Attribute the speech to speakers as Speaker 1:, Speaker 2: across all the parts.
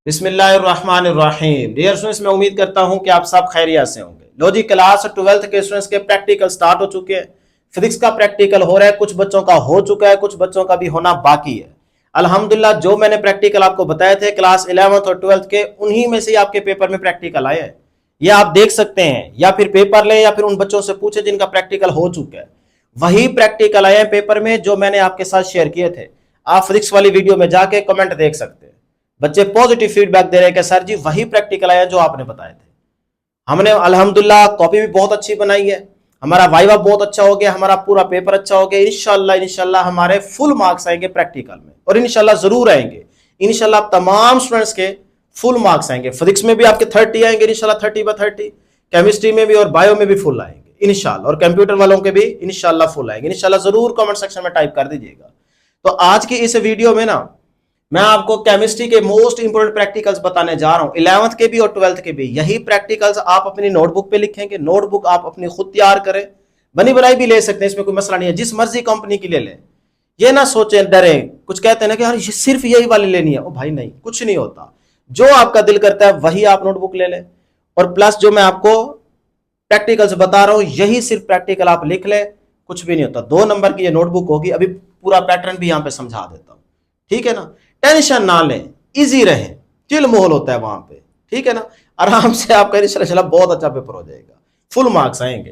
Speaker 1: बिस्मिल्लाहिर्रहमानिर्रहीम। Dear students, मैं उम्मीद करता हूं कि आप सब खैरियत से होंगे। लो जी, क्लास 12th के स्टूडेंट्स के प्रैक्टिकल स्टार्ट हो चुके हैं। फिजिक्स का प्रैक्टिकल हो रहा है, कुछ बच्चों का हो चुका है, कुछ बच्चों का भी होना बाकी है। अल्हम्दुलिल्लाह, जो मैंने प्रैक्टिकल आपको बताए थे क्लास 11th और 12th के, उन्हीं में से आपके पेपर में प्रैक्टिकल आए हैं। ये आप देख सकते हैं, या फिर पेपर लें या फिर उन बच्चों से पूछे जिनका प्रैक्टिकल हो चुका है। वही प्रैक्टिकल आए हैं पेपर में जो मैंने आपके साथ शेयर किए थे। आप फिजिक्स वाली वीडियो में जाके कमेंट देख सकते हैं। बच्चे पॉजिटिव फीडबैक दे रहे हैं कि सर जी वही प्रैक्टिकल आया जो आपने बताए थे। हमने अल्हम्दुलिल्लाह कॉपी भी बहुत अच्छी बनाई है, हमारा वाइवा बहुत अच्छा हो गया, हमारा पूरा पेपर अच्छा हो गया। इंशाल्लाह हमारे फुल मार्क्स आएंगे प्रैक्टिकल में, और इंशाल्लाह जरूर आएंगे। इंशाल्लाह तमाम स्टूडेंट्स के फुल मार्क्स आएंगे। फिजिक्स में भी आपके 30 आएंगे इंशाल्लाह, 30/30। केमिस्ट्री में भी और बायो में भी फुल आएंगे इंशाल्लाह, और कंप्यूटर वालों के भी इंशाल्लाह फुल आएंगे इंशाल्लाह। जरूर कमेंट सेक्शन में टाइप कर दीजिएगा। तो आज की इस वीडियो में ना मैं आपको केमिस्ट्री के मोस्ट इंपोर्टेंट प्रैक्टिकल्स बताने जा रहा हूं, 11th के भी और 12th के भी। यही प्रैक्टिकल्स आप अपनी नोटबुक पे लिखेंगे। नोटबुक आप अपनी खुद तैयार करें, बनी बनाई भी ले सकते हैं, इसमें कोई मसला नहीं है। जिस मर्जी कंपनी की ले लें, ये ना सोचें डरे। कुछ कहते हैं ना कि यार ये सिर्फ यही वाली लेनी है। ओ भाई नहीं, कुछ नहीं होता। जो आपका दिल करता है वही आप नोटबुक ले लें। और प्लस जो मैं आपको प्रैक्टिकल्स बता रहा हूं, यही सिर्फ प्रैक्टिकल आप लिख लें, कुछ भी नहीं होता। 2 नंबर की ये नोटबुक होगी। अभी पूरा पैटर्न भी यहां पे समझा देता हूं, ठीक है ना। टेंशन ना लें, इजी रहे, चिल माहौल होता है वहां पे, ठीक है ना। आराम से आपका इंशाल्लाह बहुत अच्छा पेपर हो जाएगा, फुल मार्क्स आएंगे।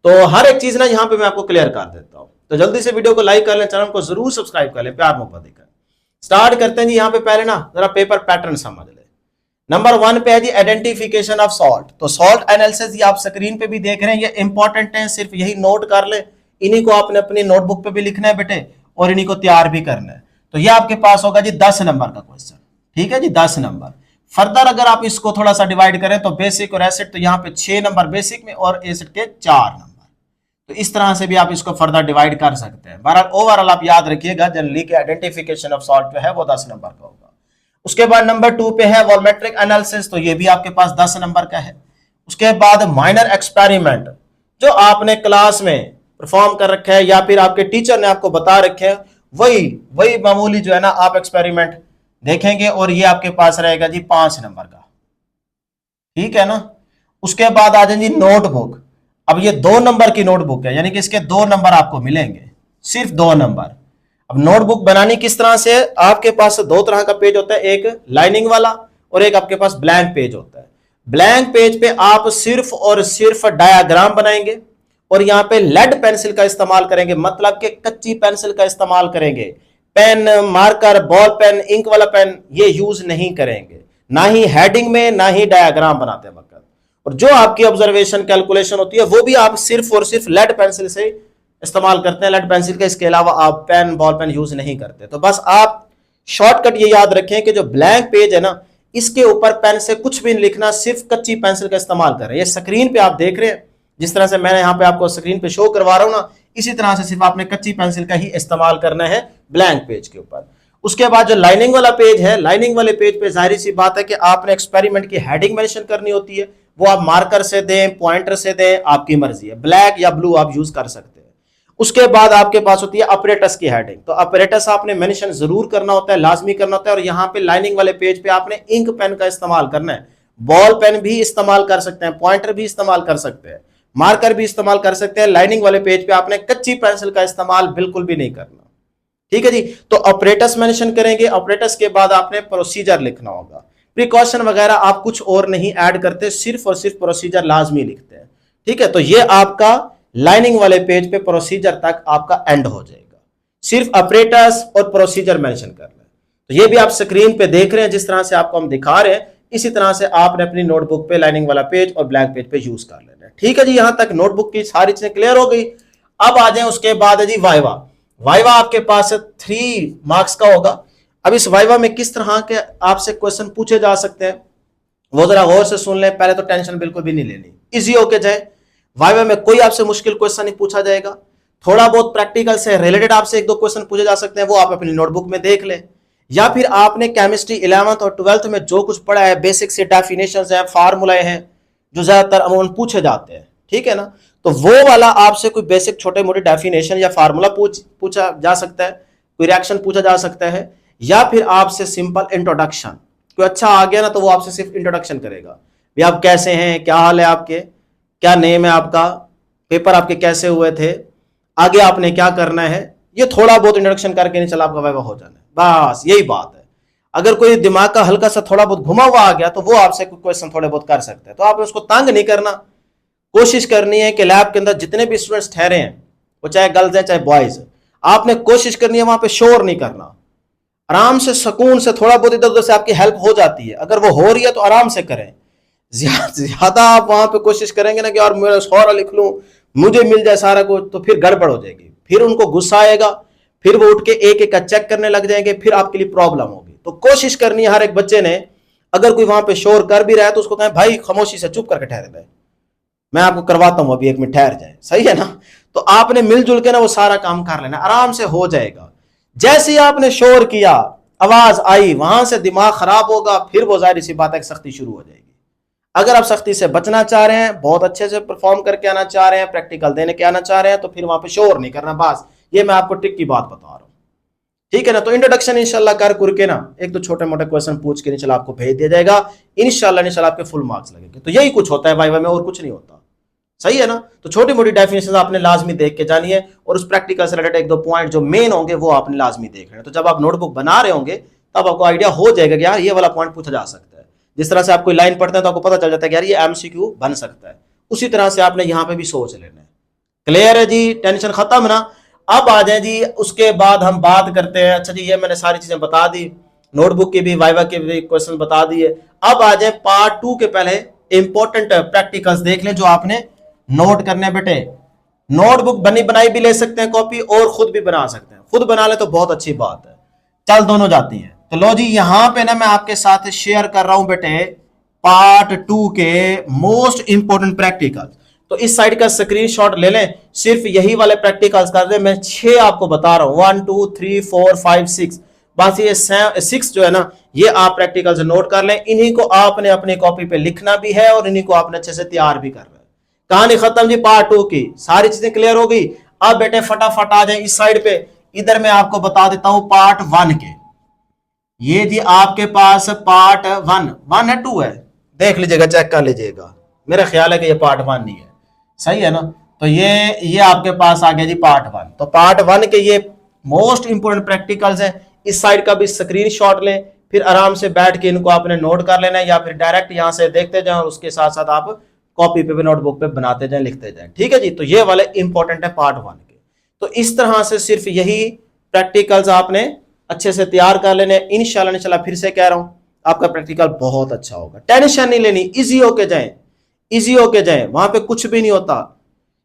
Speaker 1: तो हर एक चीज ना यहां पे मैं आपको क्लियर कर देता हूं। तो जल्दी से वीडियो को लाइक कर लें, चैनल को जरूर सब्सक्राइब कर लें, प्यार मोहब्बत देकर स्टार्ट करते हैं जी। यहां पे पहले ना जरा पेपर पैटर्न समझ ले। नंबर 1 पे है जी आइडेंटिफिकेशन ऑफ सॉल्ट। तो सॉल्ट एनालिसिस ये आप स्क्रीन पे भी देख रहे हैं, ये इंपॉर्टेंट है, सिर्फ यही नोट कर ले। इन्हीं को आपने अपनी नोटबुक पे भी लिखना है बेटे, और इन्हीं को तैयार भी करना है। तो ये आपके पास होगा जी 10 नंबर का क्वेश्चन, ठीक है जी, 10 नंबर। फर्दर अगर आप इसको थोड़ा सा डिवाइड करें तो बेसिक और एसिड, तो यहाँ पे 6 नंबर बेसिक में और एसिड के 4 नंबर। तो इस तरह से भी आप इसको फर्दर डिवाइड कर सकते हैं। बहरहाल ओवरऑल आप याद रखिएगा, जनरली के आइडेंटिफिकेशन ऑफ सॉल्ट जो है वो 10 नंबर का होगा। उसके बाद नंबर 2 पे है वॉल्यूमेट्रिक एनालिसिस, तो ये भी आपके पास 10 नंबर का है। उसके बाद माइनर एक्सपेरिमेंट, जो आपने क्लास में परफॉर्म कर रखा है या फिर आपके टीचर ने आपको बता रखे हैं, वही मामूली जो है ना आप एक्सपेरिमेंट देखेंगे, और ये आपके पास रहेगा जी 5 नंबर का, ठीक है ना। उसके बाद आ जाएंगे नोटबुक। अब ये 2 नंबर की नोटबुक है, यानी कि इसके 2 नंबर आपको मिलेंगे, सिर्फ 2 नंबर। अब नोटबुक बनानी किस तरह से, आपके पास 2 तरह का पेज होता है, एक लाइनिंग वाला और एक आपके पास ब्लैंक पेज होता है। ब्लैंक पेज पे आप सिर्फ और सिर्फ डायग्राम बनाएंगे, और यहां पे लेड पेंसिल का इस्तेमाल करेंगे, मतलब कि कच्ची पेंसिल का इस्तेमाल करेंगे। Pen, marker, ball pen, ink वाला पेन ये यूज नहीं करेंगे, ना ही हेडिंग में, ना ही डायग्राम बनाते वक्त। और जो आपकी ऑब्जर्वेशन कैलकुलेशन होती है वो भी आप सिर्फ और सिर्फ लेड पेंसिल से इस्तेमाल करते हैं, लेड पेंसिल के। इसके अलावा आप पेन, बॉल पेन यूज नहीं करते। तो बस आप शॉर्टकट ये याद रखें कि जो ब्लैंक पेज है ना, इसके ऊपर पेन से कुछ भी नहीं लिखना, सिर्फ कच्ची पेंसिल का इस्तेमाल करें। ये स्क्रीन पे आप देख रहे हैं, जिस तरह से मैंने यहाँ पे आपको स्क्रीन पे शो करवा रहा हूं ना, इसी तरह से सिर्फ आपने कच्ची पेंसिल का ही इस्तेमाल करना है ब्लैंक पेज के ऊपर। उसके बाद जो लाइनिंग वाला पेज है, लाइनिंग वाले पेज पे जाहिर सी बात है कि आपने एक्सपेरिमेंट की हेडिंग मेंशन करनी होती है। वो आप मार्कर से दें, पॉइंटर से दें, आपकी मर्जी है, ब्लैक या ब्लू आप यूज कर सकते हैं। उसके बाद आपके पास होती है ऑपरेटर्स की हेडिंग। तो ऑपरेटर्स आपने मेंशन जरूर करना होता है, लाजमी करना होता है। और यहाँ पे लाइनिंग वाले पेज पे आपने इंक पेन का इस्तेमाल करना है, बॉल पेन भी इस्तेमाल कर सकते हैं, पॉइंटर भी इस्तेमाल कर सकते हैं, मार्कर भी इस्तेमाल कर सकते हैं। लाइनिंग वाले पेज पे आपने कच्ची पेंसिल का इस्तेमाल बिल्कुल भी नहीं करना, ठीक है जी। तो ऑपरेटर्स मेंशन करेंगे। ऑपरेटर्स के बाद आपने प्रोसीजर लिखना होगा। प्रिकॉशन वगैरह आप कुछ और नहीं ऐड करते, सिर्फ और सिर्फ प्रोसीजर लाजमी लिखते हैं, ठीक है। तो ये आपका लाइनिंग वाले पेज पे प्रोसीजर तक आपका एंड हो जाएगा। सिर्फ ऑपरेटर्स और प्रोसीजर मेंशन करना है। तो ये भी आप स्क्रीन पे देख रहे हैं, जिस तरह से आपको हम दिखा रहे हैं, इसी तरह से आपने अपनी नोटबुक पे लाइनिंग वाला पेज और ब्लैंक पेज पे यूज कर लेना है, ठीक है जी। यहां तक नोटबुक की सारी चीजें क्लियर हो गई। अब आ जाए उसके बाद है जी वाइवा। वाइवा आपके पास 3 मार्क्स का होगा। अब इस वाइवा में किस तरह के आपसे क्वेश्चन पूछे जा सकते हैं वो जरा गौर से सुन लें। पहले तो टेंशन बिल्कुल भी नहीं लेनी, इजी होके जाए। वाइवा में कोई आपसे मुश्किल क्वेश्चन नहीं पूछा जाएगा। थोड़ा बहुत प्रैक्टिकल से रिलेटेड आपसे 1-2 क्वेश्चन पूछे जा सकते हैं, वो आप अपनी नोटबुक में देख लें। या फिर आपने केमिस्ट्री 11th और 12th में जो कुछ पढ़ा है, बेसिक से डेफिनेशंस हैं, फार्मूले हैं, जो ज्यादातर अमूमन पूछे जाते हैं, ठीक है ना। तो वो वाला आपसे कोई बेसिक छोटे मोटे डेफिनेशन या फार्मूला पूछा जा सकता है, कोई रिएक्शन पूछा जा सकता है, या फिर आपसे सिंपल इंट्रोडक्शन, कोई अच्छा आ गया ना तो वो आपसे सिर्फ इंट्रोडक्शन करेगा, भी आप कैसे हैं, क्या हाल है आपके, क्या नेम है आपका, पेपर आपके कैसे हुए थे, आगे आपने क्या करना है, ये थोड़ा बहुत इंट्रोडक्शन करके नहीं चला आपका वाइवा हो जाना है, बस यही बात है। अगर कोई दिमाग का हल्का सा थोड़ा बहुत घुमा हुआ आ गया तो वो आपसे क्वेश्चन थोड़े बहुत कर सकते हैं, तो आपने उसको तंग नहीं करना। कोशिश करनी है कि लैब के अंदर जितने भी स्टूडेंट्स ठहरे हैं, वो चाहे गर्ल्स हैं चाहे बॉयज, आपने कोशिश करनी है वहां पे शोर नहीं करना, आराम से सुकून से, थोड़ा बहुत इधर उधर से आपकी हेल्प हो जाती है, अगर वो हो रही है तो आराम से करें। ज्यादा आप वहां पे कोशिश करेंगे ना कि और मेरा सारा लिख लूं, मुझे मिल जाए सारा कुछ, तो फिर गड़बड़ हो जाएगी, फिर उनको गुस्सा आएगा, फिर वो उठ के एक एक का चेक करने लग जाएंगे, फिर आपके लिए प्रॉब्लम होगी। तो कोशिश करनी है हर एक बच्चे ने, अगर कोई वहां पे शोर कर भी रहा है तो उसको कहें भाई खामोशी से चुप करके ठहरे रहे, मैं आपको करवाता हूं अभी, 1 मिनट ठहर जाए, सही है ना। तो आपने मिलजुल के ना वो सारा काम कर लेना, आराम से हो जाएगा। जैसे ही आपने शोर किया, आवाज आई, वहां से दिमाग खराब होगा, फिर वो जाहिर सी बात है सख्ती शुरू हो जाएगी। अगर आप सख्ती से बचना चाह रहे हैं, बहुत अच्छे से परफॉर्म करके आना चाह रहे हैं, प्रैक्टिकल देने के आना चाह रहे हैं, तो फिर वहां पे शोर नहीं करना, बस ये मैं आपको ट्रिक की बात बता रहा हूं, ठीक है ना। तो इंट्रोडक्शन इंशाल्लाह कर करके ना एक तो छोटे मोटे क्वेश्चन पूछ के इंशाल्लाह आपको भेज दिया जाएगा, इंशाल्लाह आपके फुल मार्क्स लगेंगे। तो यही कुछ होता है वाइवा में, और कुछ नहीं होता, सही है ना। तो छोटी मोटी डेफिनेशन आपने लाजमी देख के जानी है, और उस प्रैक्टिकल से रिलेटेड 1-2 पॉइंट जो मेन होंगे वो आपने लाजमी देख लेना। तो जब आप नोटबुक बना रहे होंगे तब आपको आइडिया हो जाएगा कि यार ये वाला पॉइंट पूछा जा सकता है। जिस तरह से आप कोई लाइन पढ़ते हैं तो आपको पता चल जाता है कि यार ये एमसीक्यू बन सकता है, उसी तरह से आपने यहां पे भी सोच लेना है। क्लियर है जी, टेंशन खत्म ना। अब आ जाए जी, उसके बाद हम बात करते हैं। अच्छा जी, ये मैंने सारी चीजें बता दी, नोटबुक की भी, वाइवा के भी क्वेश्चन बता दिए। अब आ जाए पार्ट 2 के पहले इंपॉर्टेंट प्रैक्टिकल्स देख लें जो आपने नोट करने बेटे। नोटबुक बनी बनाई भी ले सकते हैं कॉपी, और खुद भी बना सकते हैं, खुद बना ले तो बहुत अच्छी बात है, चल दोनों जाती हैं। तो लो जी, यहां पे ना मैं आपके साथ शेयर कर रहा हूं बेटे पार्ट 2 के मोस्ट इंपोर्टेंट प्रैक्टिकल। तो इस साइड का स्क्रीनशॉट ले लें, सिर्फ यही वाले प्रैक्टिकल्स कर रहे हैं, मैं 6 आपको बता रहा हूं, 1 2 3 4 5 6, बस ये 6 जो है ना, ये आप प्रैक्टिकल्स नोट कर लें। इन्हीं को आपने अपनी कॉपी पे लिखना भी है, और इन्हीं को आपने अच्छे से तैयार भी करना है। कहानी खत्म जी पार्ट 2 की, सारी चीजें क्लियर हो गई। अब बेटे फटाफट आ जाए इस साइड पे, इधर मैं आपको बता देता हूं पार्ट 1 के। ये जी आपके पास पार्ट 1 है 2 है, देख लीजिएगा, चेक कर लीजिएगा, मेरा ख्याल है कि ये पार्ट 1 नहीं है, सही है ना। तो ये आपके पास आ गया जी पार्ट 1। तो पार्ट 1 के ये मोस्ट इंपोर्टेंट प्रैक्टिकल्स हैं। इस साइड का भी स्क्रीनशॉट लें, फिर आराम से बैठ के इनको आपने नोट कर लेना है, या फिर डायरेक्ट यहां से देखते जाएं और उसके साथ साथ आप कॉपी पे भी, नोटबुक पे बनाते जाएं, लिखते जाएं, ठीक है जी। तो ये वाले इंपॉर्टेंट है पार्ट 1 के। तो इस तरह से सिर्फ यही प्रैक्टिकल्स आपने अच्छे से तैयार कर लेने, इंशाल्लाह फिर से कह रहा हूं आपका प्रैक्टिकल बहुत अच्छा होगा। टेंशन नहीं लेनी, इजी होके जाएं, इजी होके जाएं, वहां पे कुछ भी नहीं होता।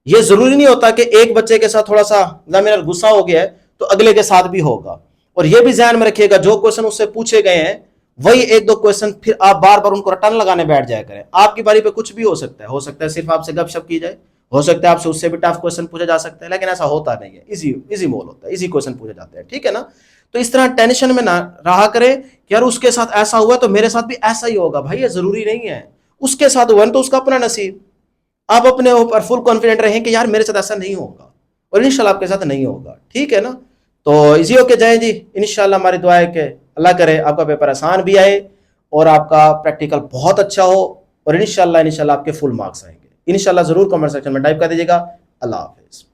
Speaker 1: ये जरूरी नहीं होता कि एक बच्चे के साथ थोड़ा सा मेरा गुस्सा हो गया है तो अगले के साथ भी होगा। और ये भी ध्यान में रखिएगा, जो क्वेश्चन उससे पूछे गए हैं वही 1-2 क्वेश्चन फिर आप बार बार उनको रटन लगाने बैठ जाया करें। आपकी बारी पे कुछ भी हो सकता है सिर्फ आपसे गपशप की जाए, हो सकता है आपसे उससे भी टफ क्वेश्चन पूछा जा सकता है, लेकिन ऐसा होता नहीं है, इजी मोल होता है, इजी क्वेश्चन पूछे जाते हैं, ठीक है ना। तो इस तरह टेंशन में ना रहा करें कि यार उसके साथ ऐसा हुआ तो मेरे साथ भी ऐसा ही होगा, भाई ये जरूरी नहीं है। उसके साथ हुआ तो उसका अपना नसीब, आप अपने ऊपर फुल कॉन्फिडेंट रहें कि यार मेरे साथ ऐसा नहीं होगा, और इंशाल्लाह आपके साथ नहीं होगा, ठीक है ना। तो इजी होके जाए जी, इंशाल्लाह हमारी दुआ है कि अल्लाह करे आपका पेपर आसान भी आए और आपका प्रैक्टिकल बहुत अच्छा हो, और इंशाल्लाह आपके फुल मार्क्स आएंगे। इंशाल्लाह जरूर कमेंट सेक्शन में टाइप कर दीजिएगा। अल्लाह हाफिज।